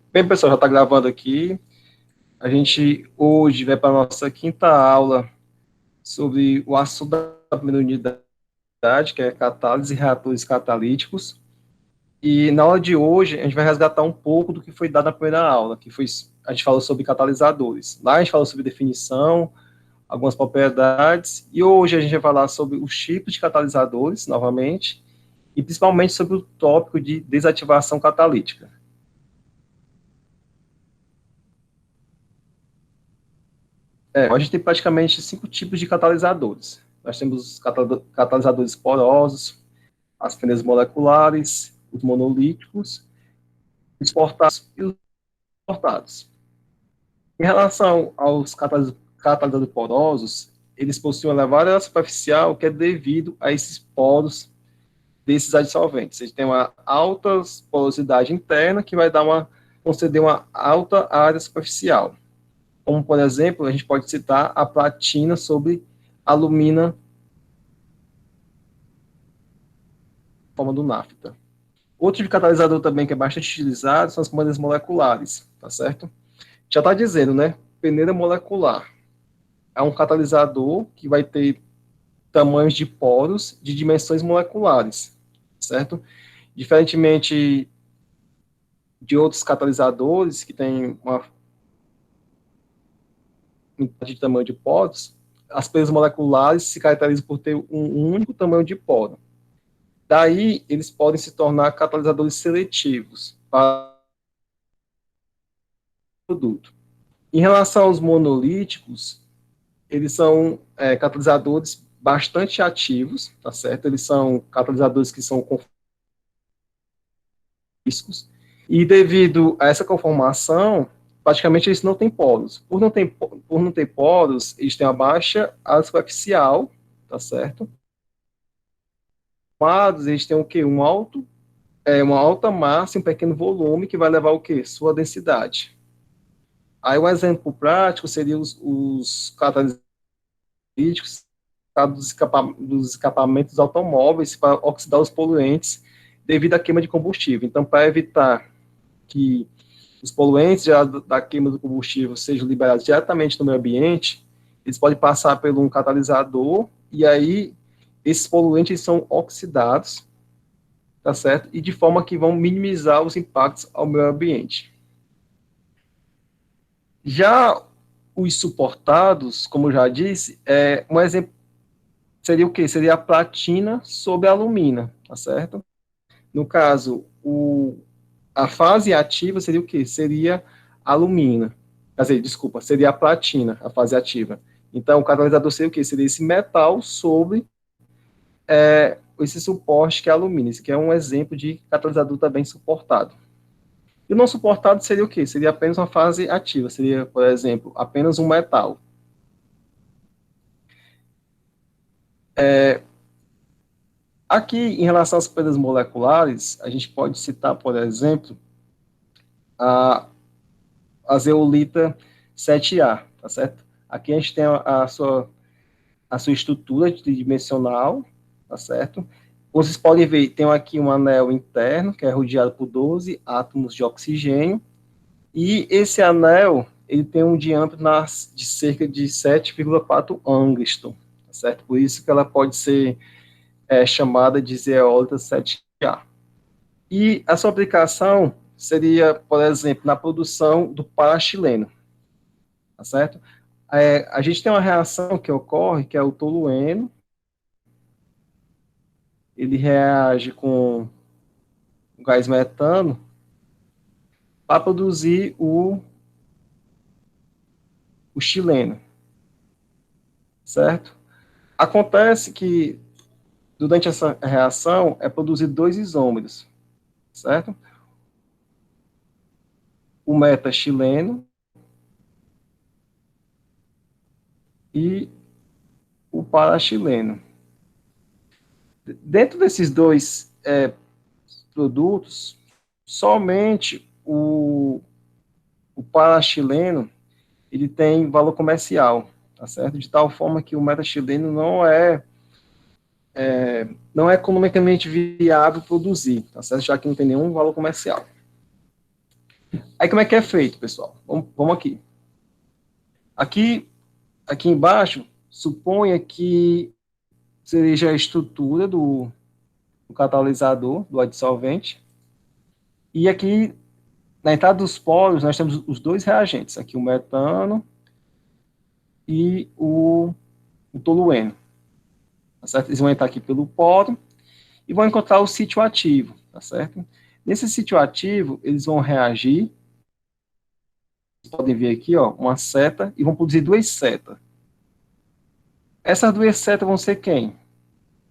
Bem, pessoal, já está gravando aqui. A gente hoje vai para a nossa quinta aula sobre o assunto da primeira unidade, que é catálise e reatores catalíticos. E na aula de hoje, a gente vai resgatar um pouco do que foi dado na primeira aula, que foi, a gente falou sobre catalisadores. Lá a gente falou sobre definição, algumas propriedades, e hoje a gente vai falar sobre os tipos de catalisadores, novamente, e principalmente sobre o tópico de desativação catalítica. A gente tem praticamente 5 tipos de catalisadores. Nós temos os catalisadores porosos, as fendas moleculares, os monolíticos, os portados e os portados. Em relação aos catalisadores porosos, eles possuem uma elevada superficial que é devido a esses poros desses adsolventes. Eles têm uma alta porosidade interna que vai conceder uma alta área superficial. Como, por exemplo, a gente pode citar a platina sobre alumina forma do NAFTA. Outro de catalisador também que é bastante utilizado são as maneiras moleculares, tá certo? Já está dizendo, né? Peneira molecular é um catalisador que vai ter tamanhos de poros de dimensões moleculares, certo? Diferentemente de outros catalisadores que têm uma unidade de tamanho de poros, as peneiras moleculares se caracterizam por ter um único tamanho de poro. Daí, eles podem se tornar catalisadores seletivos para o produto. Em relação aos monolíticos, eles são catalisadores bastante ativos, tá certo? Eles são catalisadores que são com riscos, e devido a essa conformação, praticamente eles não têm poros. Por não ter poros, eles têm uma baixa área superficial, tá certo? Mas eles têm o quê? Uma alta massa e um pequeno volume que vai levar o quê? Sua densidade. Aí um exemplo prático seria os catalíticos dos escapamentos automóveis para oxidar os poluentes devido à queima de combustível. Então, para evitar que os poluentes da queima do combustível sejam liberados diretamente no meio ambiente, eles podem passar por um catalisador e aí esses poluentes são oxidados, tá certo? E de forma que vão minimizar os impactos ao meio ambiente. Já os suportados, como eu já disse, um exemplo seria o quê? Seria a platina sobre a alumina, tá certo? No caso, a fase ativa seria o quê? Seria a alumina. Quer dizer, desculpa, seria a platina, a fase ativa. Então, o catalisador seria o quê? Seria esse metal sobre esse suporte que é a alumínio. Esse aqui é um exemplo de catalisador também suportado. E o não suportado seria o quê? Seria apenas uma fase ativa. Seria, por exemplo, apenas um metal. Aqui, em relação às pedras moleculares, a gente pode citar, por exemplo, a, a zeolita 7A, tá certo? Aqui a gente tem a sua estrutura tridimensional, tá certo? Vocês podem ver, tem aqui um anel interno, que é rodeado por 12 átomos de oxigênio, e esse anel, ele tem um diâmetro de cerca de 7,4 angstrom, tá certo? Por isso que ela pode ser chamada de zeolita 7A. E a sua aplicação seria, por exemplo, na produção do parachileno, tá certo? A gente tem uma reação que ocorre, que é o tolueno, ele reage com o gás metano para produzir o chileno, certo? Acontece que durante essa reação é produzido dois isômeros, certo? O metachileno e o parachileno. Dentro desses dois produtos, somente o parachileno ele tem valor comercial, tá certo? De tal forma que o metachileno não é economicamente viável produzir, tá certo? Já que não tem nenhum valor comercial. Aí como é que é feito, pessoal? Vamos aqui. Aqui embaixo, suponha que seja a estrutura do catalisador, do adsolvente. E aqui, na entrada dos poros, nós temos os dois reagentes. Aqui o metano e o tolueno. Tá certo? Eles vão entrar aqui pelo poro e vão encontrar o sítio ativo. Tá certo? Nesse sítio ativo, eles vão reagir. Vocês podem ver aqui, ó, uma seta, e vão produzir duas setas. Essas duas setas vão ser quem?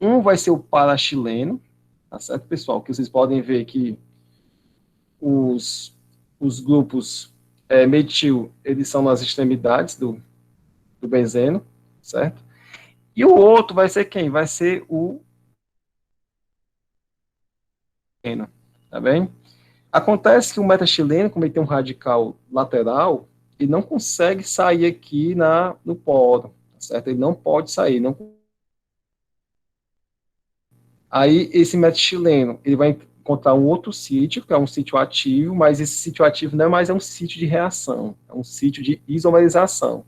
Um vai ser o parachileno, tá certo, pessoal? Que vocês podem ver que os grupos metil, eles são nas extremidades do benzeno, certo? E o outro vai ser quem? Vai ser o eno, tá bem? Acontece que o metileno, como ele tem um radical lateral, ele não consegue sair aqui no polo, tá certo? Ele não pode sair. Não... Aí, esse metileno, ele vai encontrar um outro sítio, que é um sítio ativo, mas esse sítio ativo não é mais um sítio de reação, é um sítio de isomerização.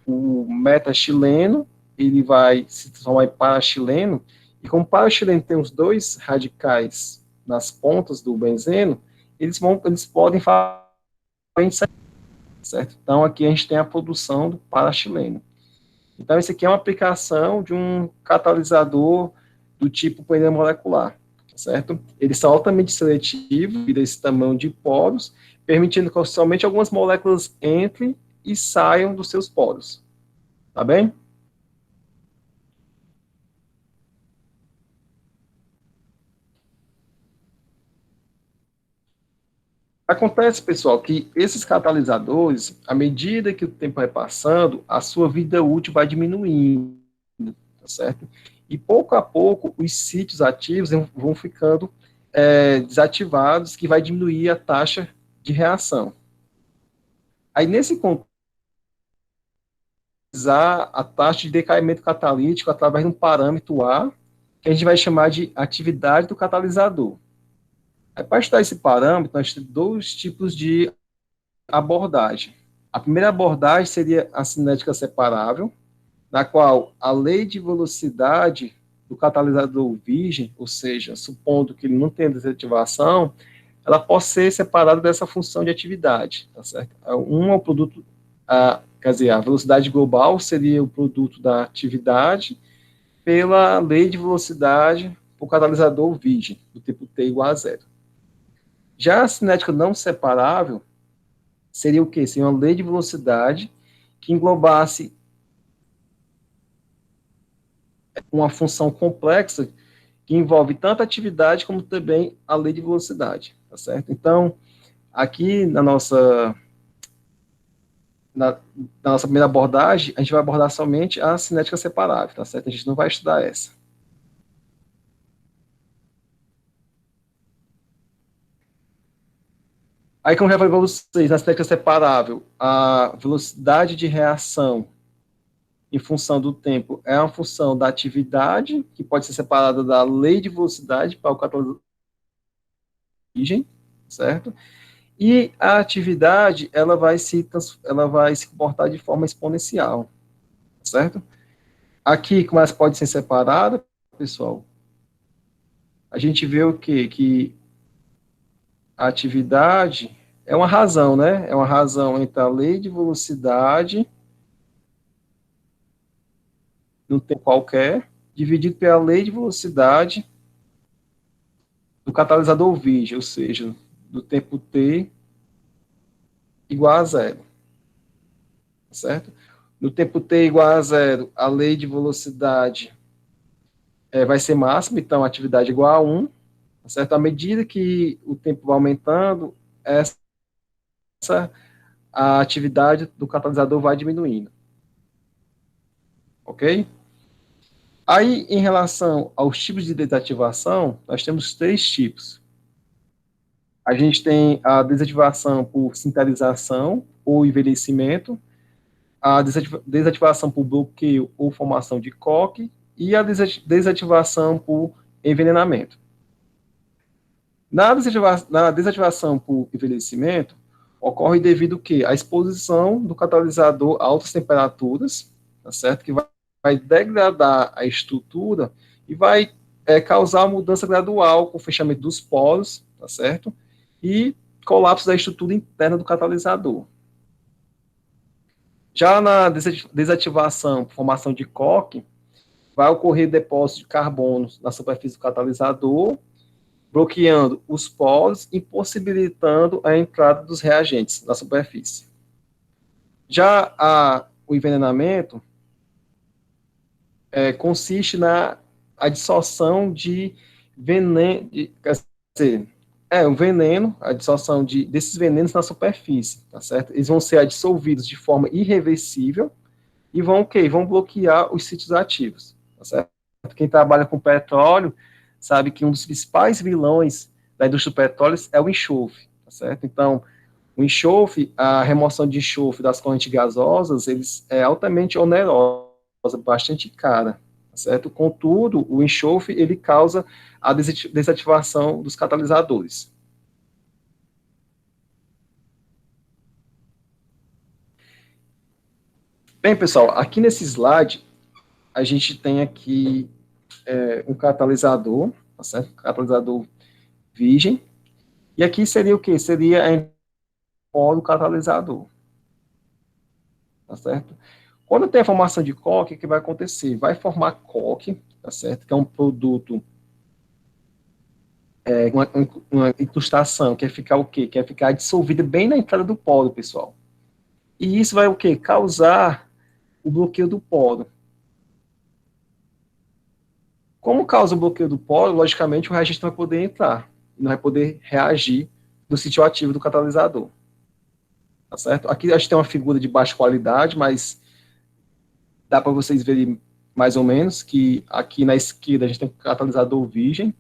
O metileno, ele vai se transformar em parachileno, e como o parachileno tem os dois radicais nas pontas do benzeno, eles podem fazer, certo? Então, aqui a gente tem a produção do parachileno. Então, isso aqui é uma aplicação de um catalisador do tipo pneu molecular, certo? Eles são altamente seletivos, desse tamanho de poros, permitindo que somente algumas moléculas entrem e saiam dos seus poros. Tá bem? Acontece, pessoal, que esses catalisadores, à medida que o tempo vai passando, a sua vida útil vai diminuindo, tá certo? E pouco a pouco, os sítios ativos vão ficando desativados, que vai diminuir a taxa de reação. Aí, nesse contexto, a taxa de decaimento catalítico através de um parâmetro A, que a gente vai chamar de atividade do catalisador. Aí, para estudar esse parâmetro, nós temos dois tipos de abordagem. A primeira abordagem seria a cinética separável, na qual a lei de velocidade do catalisador virgem, ou seja, supondo que ele não tenha desativação, ela pode ser separada dessa função de atividade, tá certo? Um é o produto, quer dizer, a velocidade global seria o produto da atividade pela lei de velocidade do catalisador virgem, do tipo T igual a zero. Já a cinética não separável seria o quê? Seria uma lei de velocidade que englobasse uma função complexa que envolve tanto a atividade como também a lei de velocidade, tá certo? Então, aqui na, na nossa primeira abordagem, a gente vai abordar somente a cinética separável, tá certo? A gente não vai estudar essa. Aí, como eu já falei para vocês, na cinética separável, a velocidade de reação em função do tempo é uma função da atividade, que pode ser separada da lei de velocidade para o catalisador de origem, certo? E a atividade, ela vai se comportar de forma exponencial, certo? Aqui, como ela pode ser separada, pessoal, a gente vê o quê? Que a atividade é uma razão, né? É uma razão entre a lei de velocidade, num tempo qualquer, dividido pela lei de velocidade do catalisador virgem, ou seja, do tempo t igual a zero, certo? No tempo t igual a zero, a lei de velocidade vai ser máxima, então a atividade é igual a 1, certo? À medida que o tempo vai aumentando, essa a atividade do catalisador vai diminuindo, ok? Aí, em relação aos tipos de desativação, nós temos três tipos. A gente tem a desativação por sintetização ou envelhecimento, a desativação por bloqueio ou formação de coque e a desativação por envenenamento. Na desativação por envelhecimento, ocorre devido ao quê? À exposição do catalisador a altas temperaturas, tá certo? Que vai degradar a estrutura e vai causar mudança gradual com o fechamento dos poros, tá certo? E colapso da estrutura interna do catalisador. Já na desativação, formação de coque, vai ocorrer depósito de carbono na superfície do catalisador, bloqueando os poros, impossibilitando a entrada dos reagentes na superfície. Já o envenenamento consiste na adsorção de veneno, um veneno, a adsorção desses venenos na superfície, tá certo? Eles vão ser dissolvidos de forma irreversível e vão bloquear os sítios ativos, tá certo? Quem trabalha com petróleo sabe que um dos principais vilões da indústria do petróleo é o enxofre, tá certo? Então, o enxofre, a remoção de enxofre das correntes gasosas, eles é altamente onerosa, bastante cara, tá certo? Contudo, o enxofre, ele causa a desativação dos catalisadores. Bem, pessoal, aqui nesse slide, a gente tem aqui um catalisador, tá certo? Catalisador virgem. E aqui seria o quê? Seria a polo catalisador, tá certo? Quando tem a formação de coque, o que vai acontecer? Vai formar coque, tá certo? Que é um produto, uma incrustação, que é ficar o quê? Que é ficar dissolvida bem na entrada do polo, pessoal. E isso vai o quê? Causar o bloqueio do polo. Como causa o bloqueio do polo, logicamente o reagente não vai poder entrar, não vai poder reagir no sítio ativo do catalisador. Tá certo? Aqui a gente tem uma figura de baixa qualidade, mas dá para vocês verem mais ou menos que aqui na esquerda a gente tem um catalisador virgem,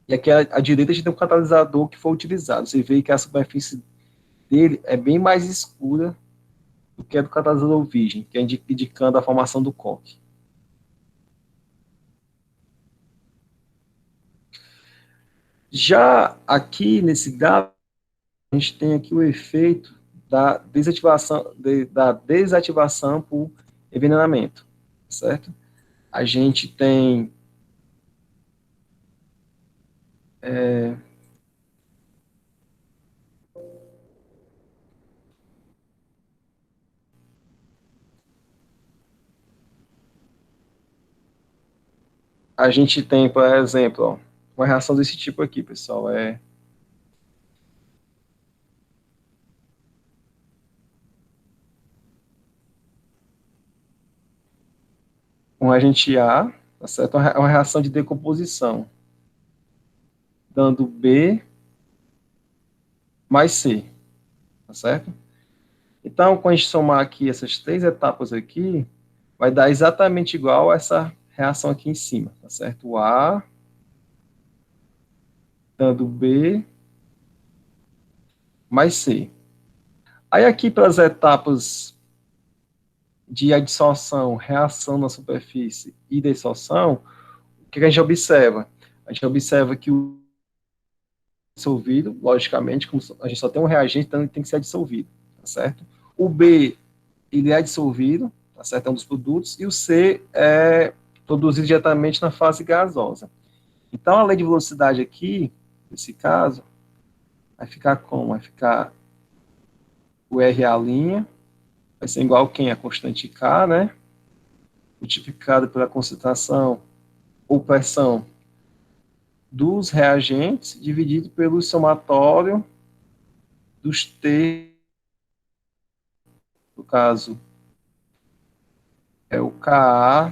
e aqui à direita a gente tem um catalisador que foi utilizado. Você vê que a superfície dele é bem mais escura do que a do catalisador virgem, que é indicando a formação do coque. Já aqui nesse gráfico, a gente tem aqui o efeito da desativação por envenenamento, certo? A gente tem por exemplo, ó, uma reação desse tipo aqui, pessoal, um agente A, tá certo? Uma reação de decomposição, dando B mais C, tá certo? Então, quando a gente somar aqui essas três etapas aqui, vai dar exatamente igual a essa reação aqui em cima, tá certo? O A dando B mais C. Aí aqui para as etapas de adsorção, reação na superfície e dissolção, o que a gente observa? A gente observa que o dissolvido, logicamente, como a gente só tem um reagente, então ele tem que ser dissolvido, tá certo? O B, ele é dissolvido, tá certo? É um dos produtos, e o C é produzido diretamente na fase gasosa. Então, a lei de velocidade aqui, nesse caso, vai ficar como? Vai ficar o RA', vai ser igual a quem? A constante K, né? Multiplicado pela concentração ou pressão dos reagentes, dividido pelo somatório dos T, no caso, é o KA,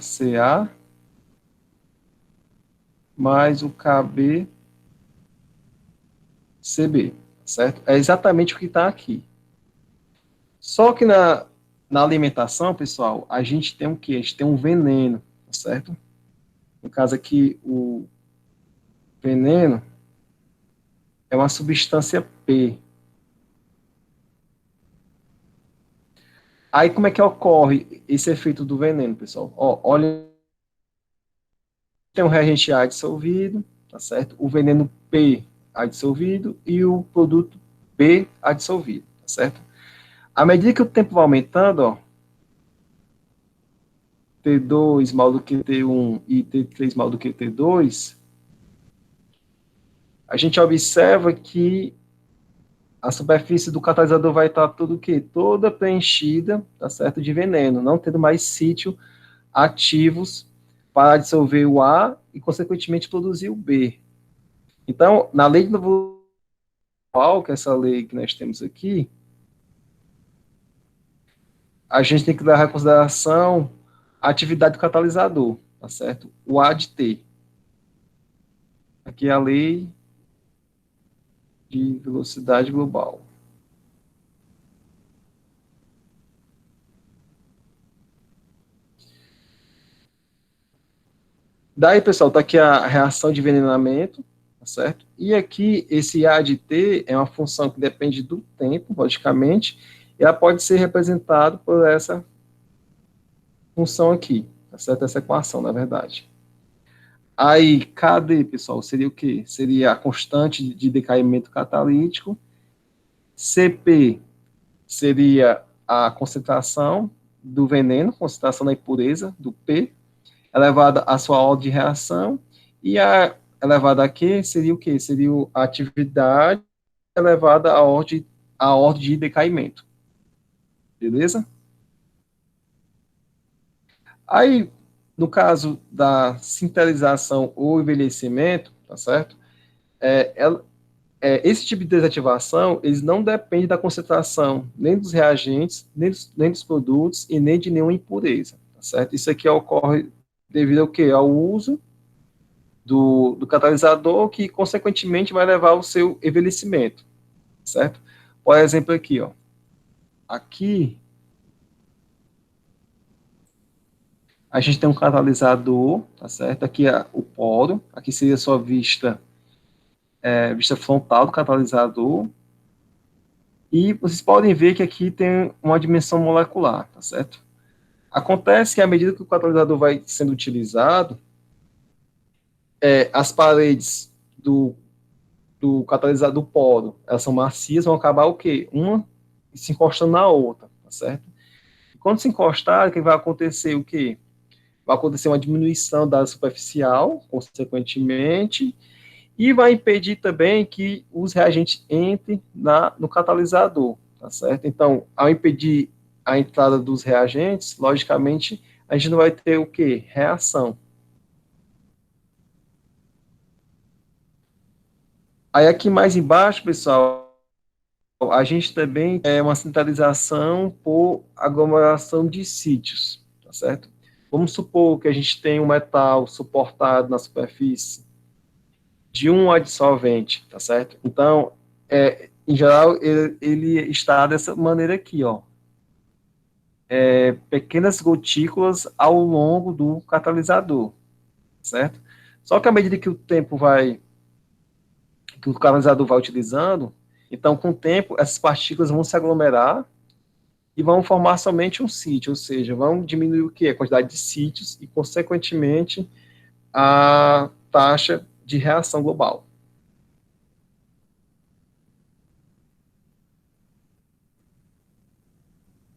mais o KB, CB, certo? É exatamente o que está aqui. Só que na alimentação, pessoal, a gente tem o quê? A gente tem um veneno, certo? No caso aqui, o veneno é uma substância P. Aí, como é que ocorre esse efeito do veneno, pessoal? Ó, olha, tem um reagente A dissolvido, tá certo? O veneno P A dissolvido e o produto B a dissolvido, tá certo? À medida que o tempo vai aumentando, ó, T2 maior do que T1 e T3 maior do que T2, a gente observa que a superfície do catalisador vai estar tudo o quê? Toda preenchida, tá certo? De veneno, não tendo mais sítio ativos para dissolver o A e, consequentemente, produzir o B. Então, na lei de novo, que é essa lei que nós temos aqui, a gente tem que dar em consideração a atividade do catalisador, tá certo? O A de T. Aqui é a lei de velocidade global. Daí, pessoal, tá aqui a reação de envenenamento, tá certo? E aqui, esse A de T é uma função que depende do tempo, logicamente, e ela pode ser representada por essa função aqui, tá certo? Essa equação, na verdade. Aí, KD, pessoal, seria o quê? Seria a constante de decaimento catalítico. CP seria a concentração do veneno, concentração da impureza, do P, elevada à sua ordem de reação, e a elevada a Q seria o quê? Seria a atividade elevada à ordem de decaimento. Beleza? Aí, no caso da sintetização ou envelhecimento, tá certo? É, esse tipo de desativação, eles não dependem da concentração nem dos reagentes, nem dos produtos e nem de nenhuma impureza, tá certo? Isso aqui ocorre devido ao quê? Ao uso do catalisador, que consequentemente vai levar ao seu envelhecimento, certo? Por exemplo, aqui, ó. Aqui a gente tem um catalisador, tá certo? Aqui é o poro, aqui seria a sua vista frontal do catalisador, e vocês podem ver que aqui tem uma dimensão molecular, tá certo? Acontece que à medida que o catalisador vai sendo utilizado, as paredes do catalisador poro, elas são macias, vão acabar o quê? Uma se encostando na outra, tá certo? E quando se encostar, o que vai acontecer o quê? Vai acontecer uma diminuição da superficial, consequentemente, e vai impedir também que os reagentes entrem no catalisador, tá certo? Então, ao impedir a entrada dos reagentes, logicamente, a gente não vai ter o quê? Reação. Aí aqui mais embaixo, pessoal, a gente também é uma sintetização por aglomeração de sítios, tá certo? Vamos supor que a gente tem um metal suportado na superfície de um adsolvente, tá certo? Então, em geral, ele está dessa maneira aqui, ó. Pequenas gotículas ao longo do catalisador, certo? Só que à medida que que o catalisador vai utilizando, então, com o tempo, essas partículas vão se aglomerar e vão formar somente um sítio, ou seja, vão diminuir o quê? A quantidade de sítios e, consequentemente, a taxa de reação global.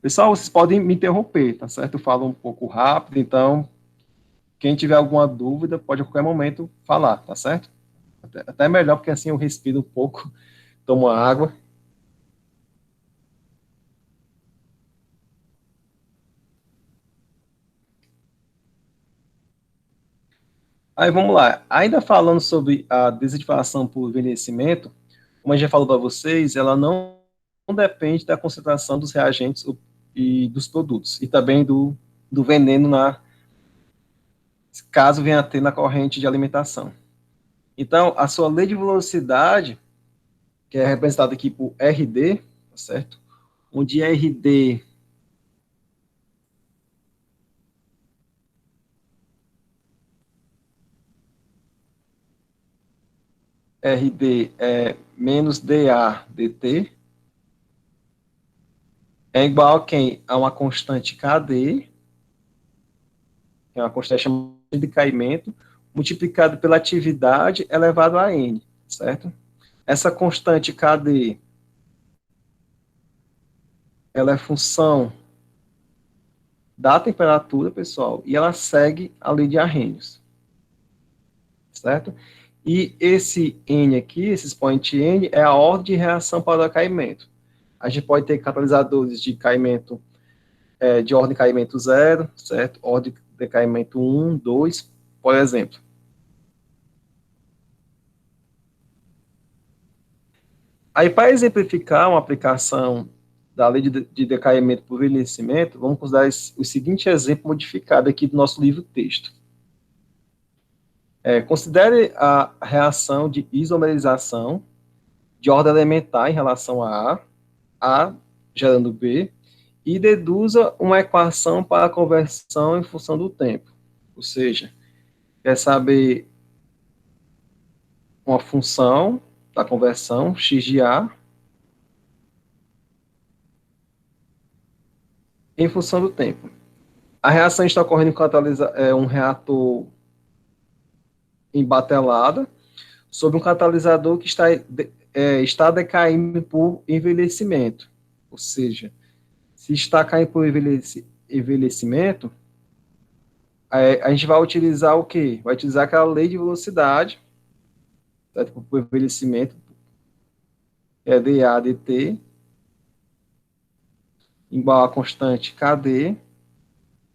Pessoal, vocês podem me interromper, tá certo? Eu falo um pouco rápido, então, quem tiver alguma dúvida, pode a qualquer momento falar, tá certo? Até melhor, porque assim eu respiro um pouco, tomo água. Aí vamos lá. Ainda falando sobre a desativação por envelhecimento, como a gente já falou para vocês, ela não depende da concentração dos reagentes e dos produtos, e também do veneno caso venha a ter na corrente de alimentação. Então, a sua lei de velocidade, que é representada aqui por RD, tá certo? Onde RD é menos DA dt, é igual a quem? A uma constante KD, que é uma constante chamada de caimento, multiplicado pela atividade elevado a N, certo? Essa constante KD, ela é função da temperatura, pessoal, e ela segue a lei de Arrhenius, certo? E esse N aqui, esse expoente N, é a ordem de reação para o decaimento. A gente pode ter catalisadores de caimento, de ordem de caimento zero, certo? Ordem de decaimento 1, 2, por exemplo. Aí, para exemplificar uma aplicação da lei de decaimento por envelhecimento, vamos considerar o seguinte exemplo modificado aqui do nosso livro-texto. Considere a reação de isomerização de ordem elementar em relação a A gerando B, e deduza uma equação para a conversão em função do tempo. Ou seja, quer saber uma função da conversão, x de A, em função do tempo. A reação está ocorrendo em um reator embatelado sob um catalisador que está decaindo por envelhecimento. Ou seja, se está caindo por envelhecimento, a gente vai utilizar o quê? Vai utilizar aquela lei de velocidade, certo? Por envelhecimento, é dA dt, igual a constante KD,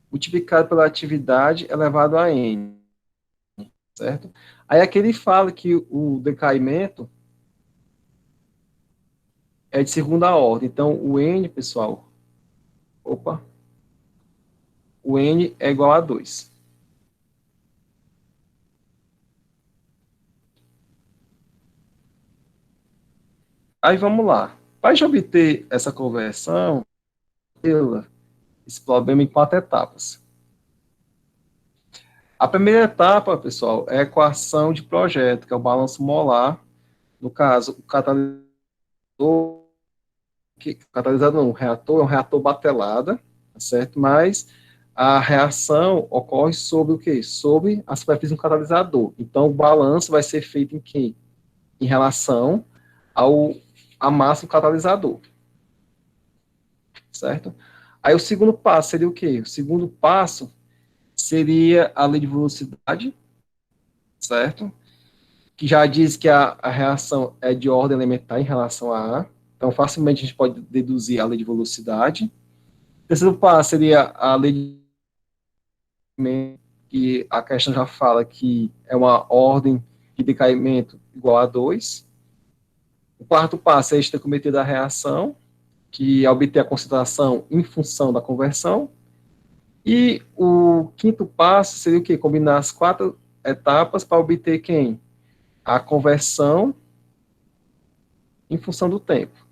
multiplicado pela atividade elevado a N, certo? Aí aqui ele fala que o decaimento é de segunda ordem. Então, o N, pessoal, o N é igual a 2. Aí vamos lá. Para a gente obter essa conversão, esse problema em 4 etapas. A primeira etapa, pessoal, é a equação de projeto, que é o balanço molar. No caso, o reator é um reator batelada, tá certo? Mas a reação ocorre sobre o quê? Sobre a superfície do catalisador. Então, o balanço vai ser feito em quê? Em relação à massa do catalisador, certo? Aí o segundo passo seria o quê? O segundo passo seria a lei de velocidade, certo? Que já diz que a reação é de ordem elementar em relação a A. Então, facilmente a gente pode deduzir a lei de velocidade. O terceiro passo seria a lei de que a questão já fala que é uma ordem de decaimento igual a 2. O quarto passo é a estequiometria da reação, que é obter a concentração em função da conversão. E o quinto passo seria o quê? Combinar as 4 etapas para obter quem? A conversão em função do tempo.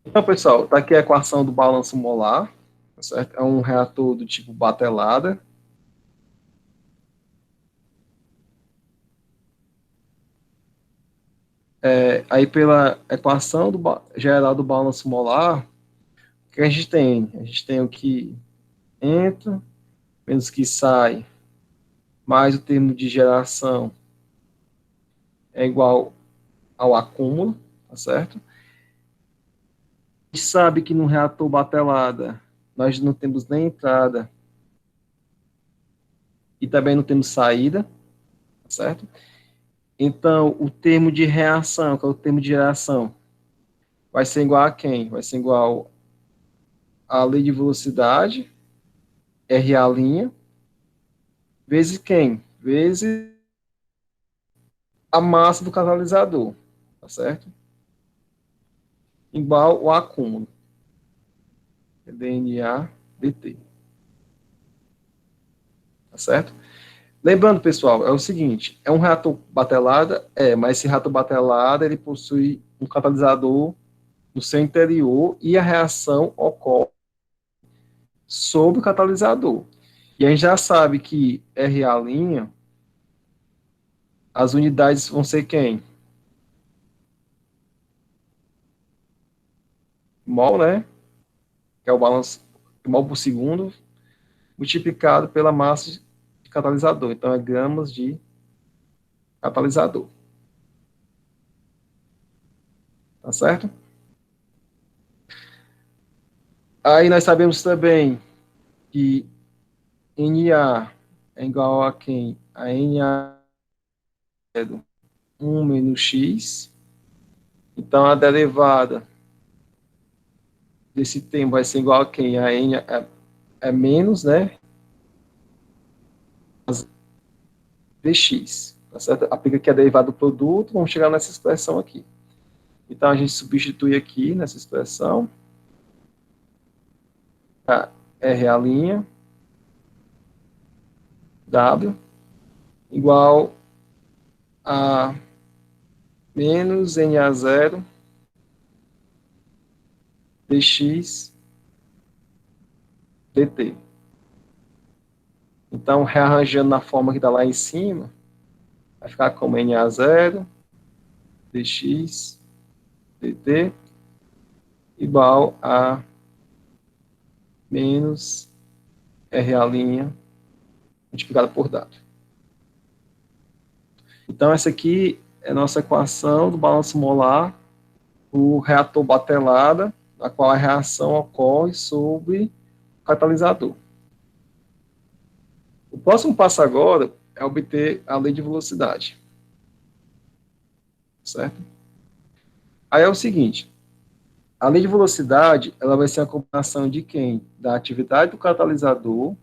Então, pessoal, está aqui a equação do balanço molar, tá certo? É um reator do tipo batelada. Aí, pela equação geral do balanço molar, o que a gente tem? A gente tem o que entra, menos o que sai, mais o termo de geração é igual ao acúmulo, tá certo? A gente sabe que no reator batelada nós não temos nem entrada e também não temos saída, tá certo? Então, o termo de reação, que é o termo de geração, vai ser igual a quem? Vai ser igual a lei de velocidade, RA', vezes quem? Vezes a massa do catalisador, tá certo? Igual ao acúmulo, dNA dt, tá certo? Lembrando, pessoal, é o seguinte, é um reator batelada? Mas esse reator batelada, ele possui um catalisador no seu interior e a reação ocorre sobre o catalisador. E a gente já sabe que RA', as unidades vão ser quem? Mol, né? Que é o balanço, mol por segundo, multiplicado pela massa de catalisador. Então, é gramas de catalisador. Tá certo? Aí nós sabemos também que Na é igual a quem? A Na é 1 menos x. Então, a derivada desse termo vai ser igual a quem? A N é menos, né? Dx. Tá certo? Aplica aqui a derivada do produto, vamos chegar nessa expressão aqui. Então, a gente substitui aqui nessa expressão. A R a linha, W, igual a menos Na0 dx dt. Então, rearranjando na forma que está lá em cima, vai ficar como Na0 dx dt igual a menos R' multiplicado por W. Então, essa aqui é a nossa equação do balanço molar do reator batelada, na qual a reação ocorre sobre o catalisador. O próximo passo agora é obter a lei de velocidade. Certo? Aí é o seguinte, a lei de velocidade, ela vai ser a combinação de quem? Da atividade do catalisador,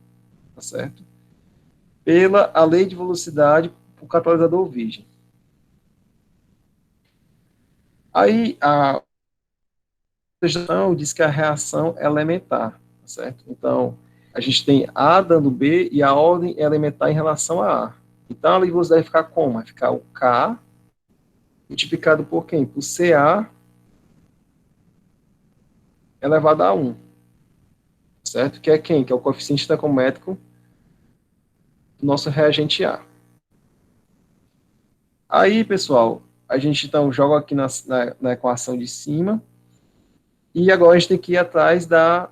tá certo? Pela a lei de velocidade para o catalisador virgem. Aí a questão diz que a reação é elementar, tá certo? Então, a gente tem A dando B e a ordem é elementar em relação a A. Então, a lei de velocidade vai ficar como? Vai ficar o K multiplicado por quem? Por CA elevado a 1, certo? Que é quem? Que é o coeficiente estequiométrico do nosso reagente A. Aí, pessoal, a gente então joga aqui na equação de cima, e agora a gente tem que ir atrás da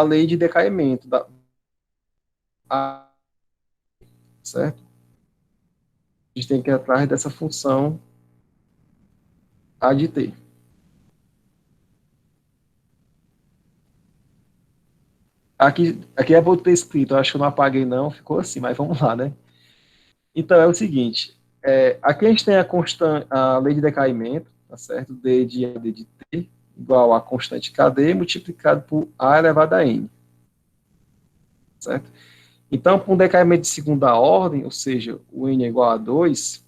lei de decaimento, certo? A gente tem que ir atrás dessa função A de t. Aqui eu vou ter escrito, eu acho que eu não apaguei não, ficou assim, mas vamos lá, né? Então, é o seguinte, aqui a gente tem a lei de decaimento, tá certo? D de A, D de T, igual a constante KD, multiplicado por A elevado a N, certo? Então, para um decaimento de segunda ordem, ou seja, o N é igual a 2,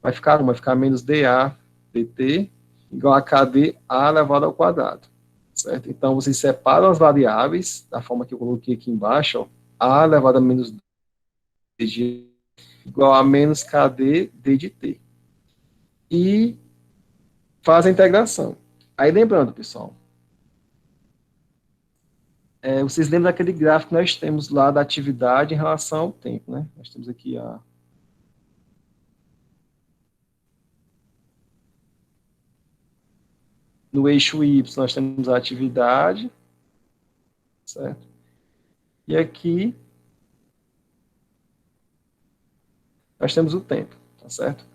vai ficar menos dA dt igual a KD A elevado ao quadrado, certo? Então, vocês separam as variáveis, da forma que eu coloquei aqui embaixo, ó, A elevado a menos d igual a menos KD d de t. E faz a integração. Aí, lembrando, pessoal, vocês lembram daquele gráfico que nós temos lá da atividade em relação ao tempo, né? Nós temos aqui no eixo Y, nós temos a atividade, certo? E aqui, nós temos o tempo, tá certo?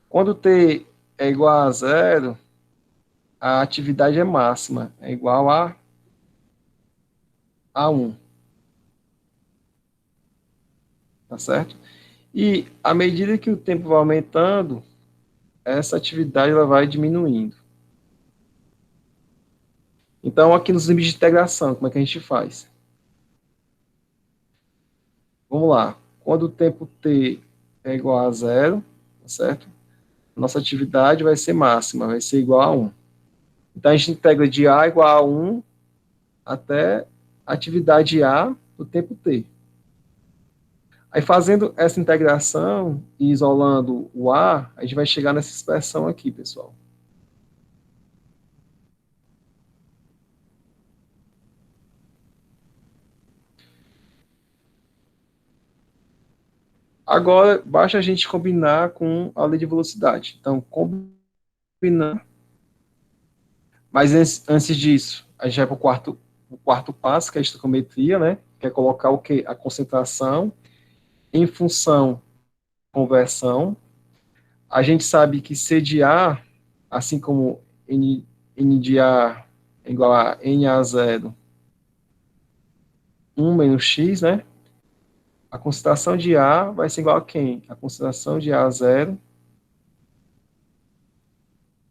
Quando t é igual a zero, a atividade é máxima, é igual a 1, tá certo? E à medida que o tempo vai aumentando, essa atividade ela vai diminuindo. Então, aqui nos limites de integração, como é que a gente faz? Vamos lá. Quando o tempo t é igual a zero, tá certo? Nossa atividade vai ser máxima, vai ser igual a 1. Então, a gente integra de A igual a 1 até a atividade A do tempo t. Aí, fazendo essa integração e isolando o A, a gente vai chegar nessa expressão aqui, pessoal. Agora, basta a gente combinar com a lei de velocidade. Então, combinar. Mas antes disso, a gente vai para o quarto passo, que é a estequiometria, né? quer colocar o quê? A concentração em função da conversão. A gente sabe que C de A, assim como N de A é igual a NA0, 1 menos X, né? A concentração de A vai ser igual a quem? A concentração de A0,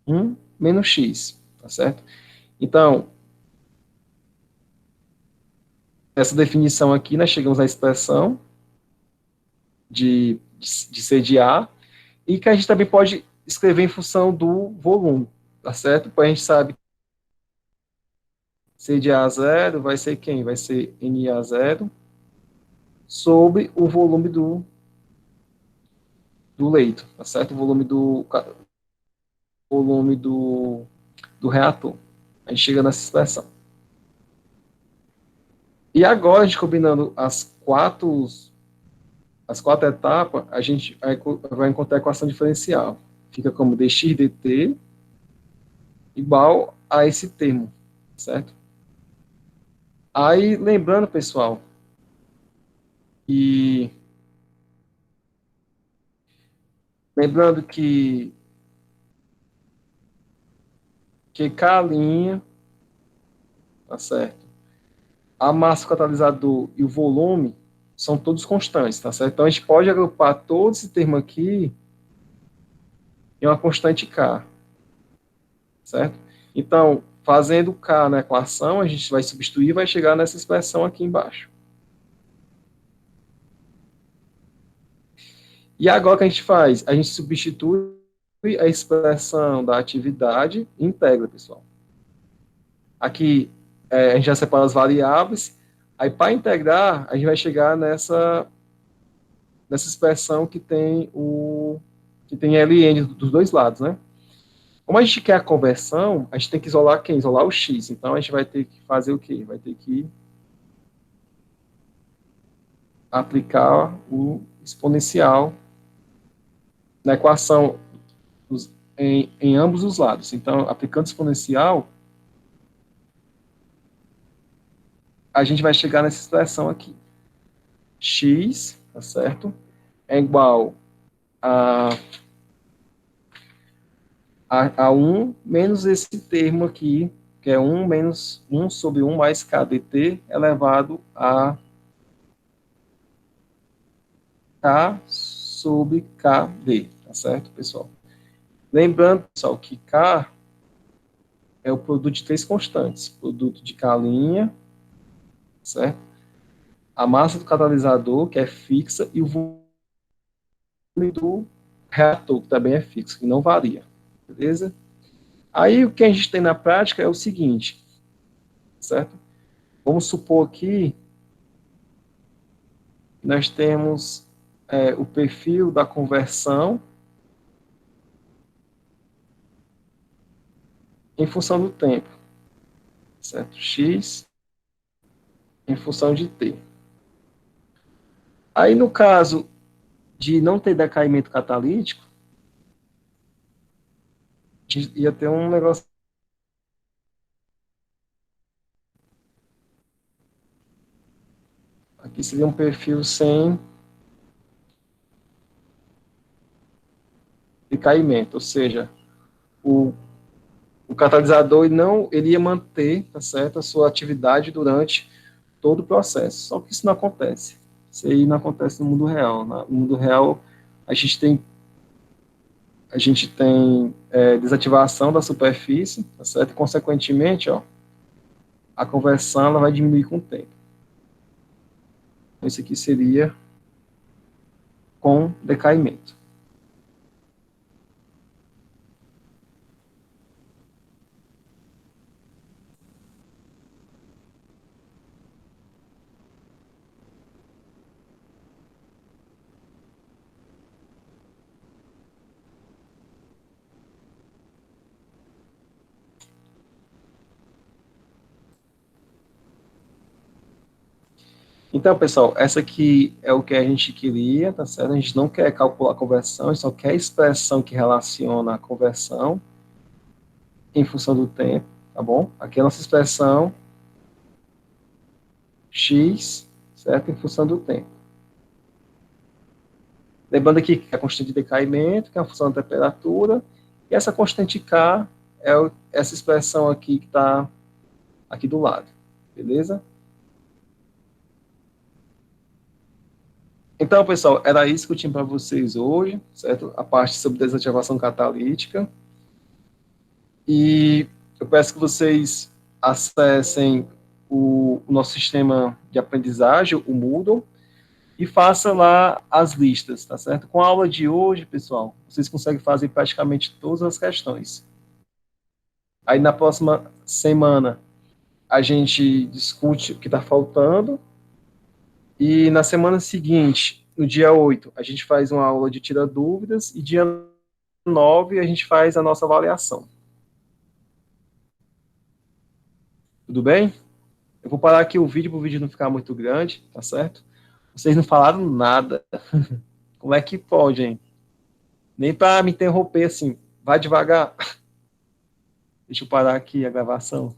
1 menos X, tá certo? Então, essa definição aqui, nós chegamos à expressão de C de A, e que a gente também pode escrever em função do volume, tá certo? Pois a gente sabe que C de A0 vai ser quem? Vai ser NA0 sobre o volume do leito, tá certo? O volume do reator. A gente chega nessa expressão. E agora, a gente combinando as quatro etapas, a gente vai encontrar a equação diferencial. Fica como dx dt igual a esse termo, certo? Aí, lembrando, pessoal, e lembrando que K', tá certo? A massa do catalisador e o volume são todos constantes, tá certo? Então, a gente pode agrupar todo esse termo aqui em uma constante K, certo? Então, fazendo K na equação, a gente vai substituir e vai chegar nessa expressão aqui embaixo. E agora o que a gente faz? A gente substitui a expressão da atividade e integra, pessoal. Aqui, a gente já separa as variáveis, aí para integrar, a gente vai chegar nessa expressão que tem ln dos dois lados, né? Como a gente quer a conversão, a gente tem que isolar quem? Isolar o x. Então, a gente vai ter que fazer o quê? Vai ter que aplicar o exponencial na equação em ambos os lados. Então, aplicando exponencial, a gente vai chegar nessa expressão aqui. X, tá certo? É igual a 1 menos esse termo aqui, que é 1 menos 1 sobre 1 mais k dt elevado a k sobre kd, tá certo, pessoal? Lembrando, pessoal, que k é o produto de três constantes, produto de k', certo? A massa do catalisador, que é fixa, e o volume do reator, que também é fixo, que não varia, beleza? Aí, o que a gente tem na prática é o seguinte, certo? Vamos supor aqui que nós temos o perfil da conversão em função do tempo, certo? X em função de t. Aí, no caso de não ter decaimento catalítico, a gente ia ter um negócio. Aqui seria um perfil sem decaimento, ou seja, o, o catalisador ele ia manter, tá certo, a sua atividade durante todo o processo. Só que isso não acontece. Isso aí não acontece no mundo real. No mundo real, a gente tem desativação da superfície, tá certo? E, consequentemente, ó, a conversão ela vai diminuir com o tempo. Esse aqui seria com decaimento. Então, pessoal, essa aqui é o que a gente queria, tá certo? A gente não quer calcular a conversão, a gente só quer a expressão que relaciona a conversão em função do tempo, tá bom? Aqui é a nossa expressão x certo? Em função do tempo. Lembrando aqui que a constante de decaimento, que é a função da temperatura, e essa constante K é essa expressão aqui que está aqui do lado, beleza? Então, pessoal, era isso que eu tinha para vocês hoje, certo? A parte sobre desativação catalítica. E eu peço que vocês acessem o nosso sistema de aprendizagem, o Moodle, e façam lá as listas, tá certo? Com a aula de hoje, pessoal, vocês conseguem fazer praticamente todas as questões. Aí na próxima semana a gente discute o que está faltando, e na semana seguinte, no dia 8, a gente faz uma aula de tira dúvidas, e dia 9 a gente faz a nossa avaliação. Tudo bem? Eu vou parar aqui o vídeo para o vídeo não ficar muito grande, tá certo? Vocês não falaram nada. Como é que pode, hein? Nem para me interromper assim. Vai devagar. Deixa eu parar aqui a gravação.